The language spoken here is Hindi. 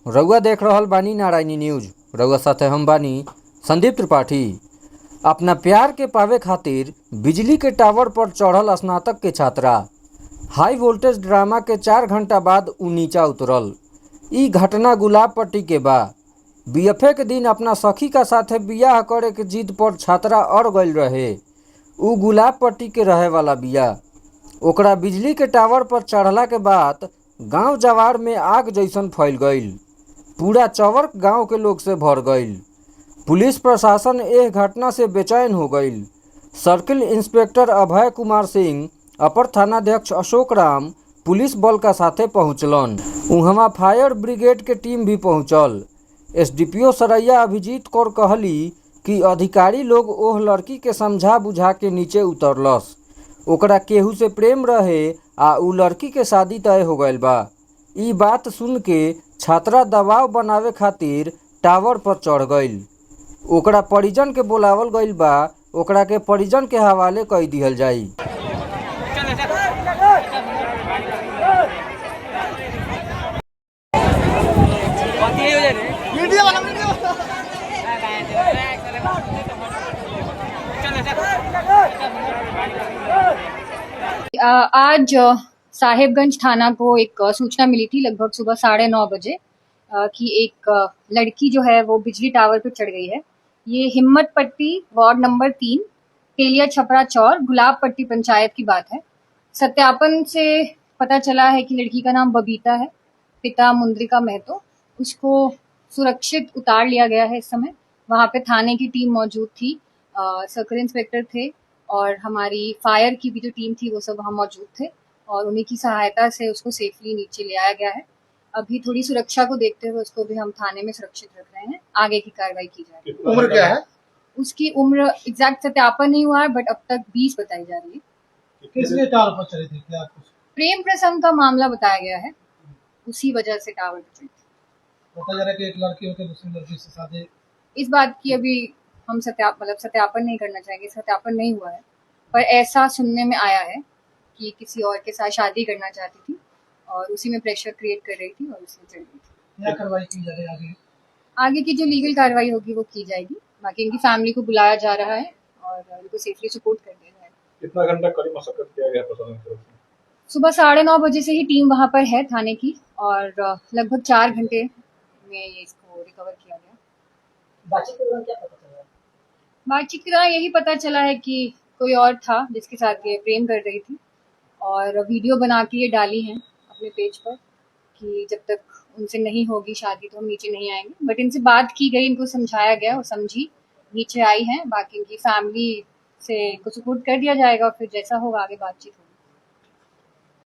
रउआ देख रहल बानी नारायणी न्यूज। रउआ साथे हम बानी संदीप त्रिपाठी। अपना प्यार के पावे खातिर बिजली के टावर पर चढ़ल स्नातक के छात्रा। हाई वोल्टेज ड्रामा के 4 घंटा बाद उ नीचा उतरल। ई घटना गुलाब पट्टी के बा। बीएफए के दिन अपना सखी का साथे बियाह करे के जिद पर छात्रा अड़ गइल रहे। उ गुलाब पट्टी के रहे वाला बिया। ओकरा बिजली के टावर पर चढ़ला के बाद गांव जवार में आग जैसन फैल गईल। पूरा चवर गांव के लोग से भर गईल। पुलिस प्रशासन एह घटना से बेचैन हो गईल। सर्किल इंस्पेक्टर अभय कुमार सिंह, अपर थानाध्यक्ष अशोक राम पुलिस बल का साथे पहुंचलन। उहवा फायर ब्रिगेड के टीम भी पहुंचल। एसडीपीओ सरैया अभिजीत कौर कहली कि अधिकारी लोग ओह लड़की के समझा बुझा के नीचे उतरलस। ओकरा केहू से प्रेम रहे आ उ लड़की के शादी तय हो गईल बा। ई बात सुन के छात्रा दबाव बनावे खातिर टावर पर चढ़ गईल। ओकरा परिजन के बोलावल गईल बा। ओकरा के परिजन के हवाले कई दिहल जाई। आज साहेबगंज थाना को एक सूचना मिली थी लगभग सुबह 9:30 बजे कि एक लड़की जो है वो बिजली टावर पर चढ़ गई है। ये हिम्मत पट्टी वार्ड नंबर 3 तेलिया छपरा चौर गुलाब पट्टी पंचायत की बात है। सत्यापन से पता चला है कि लड़की का नाम बबीता है, पिता मुंद्रिका महतो। उसको सुरक्षित उतार लिया गया है। इस समय वहाँ पे थाने की टीम मौजूद थी, सर्किल इंस्पेक्टर थे और हमारी फायर की भी जो टीम थी वो सब वहाँ मौजूद थे और उन्हीं की सहायता से उसको सेफली नीचे ले आया गया है। अभी थोड़ी सुरक्षा को देखते हुए उसको भी हम थाने में सुरक्षित रख रहे हैं। आगे की कार्रवाई की जा रही है। उम्र क्या है? उसकी उम्र एग्जैक्ट सत्यापन नहीं हुआ है, बट अब तक 20 बताई जा रही है। किसने टावर पर चढ़ी थी? क्या कुछ प्रेम प्रसंग का मामला बताया गया है, उसी वजह से टावर पर चढ़ी थी। पता जा रहा है कि एक लड़की होकर दूसरी लड़की से शादी। इस बात की अभी हम सत्यापन नहीं करना चाहेंगे, सत्यापन नहीं हुआ है, पर ऐसा सुनने में आया है कि किसी और के साथ शादी करना चाहती थी और उसी में प्रेशर क्रिएट कर रही थी और उसमें चढ़ गई थी। क्या कार्रवाई की जा रही है? आगे की जो लीगल कार्रवाई होगी वो की जाएगी। बाकी इनकी फैमिली को बुलाया जा रहा है और उनको सेफली सपोर्ट कर दिया जाएगा। कितना घंटा कड़ी मशक्कत किया गया प्रशासन की तरफ से? सुबह 9:30 बजे से ही टीम वहाँ पर है थाने की और लगभग 4 घंटे में ये इसको रिकवर किया गया। बातचीत के दौरान क्या पता चला? बातचीत के दौरान यही पता चला है कि कोई और था जिसके साथ ये प्रेम कर रही थी और वीडियो बना के ये डाली हैं अपने पेज पर कि जब तक उनसे नहीं होगी शादी तो हम नीचे नहीं आएंगे। बट इनसे बात की गई, इनको समझाया गया और समझी, नीचे आई हैं। बाकी इनकी फैमिली से इनको सपोर्ट कर दिया जाएगा और फिर जैसा होगा आगे बातचीत होगी।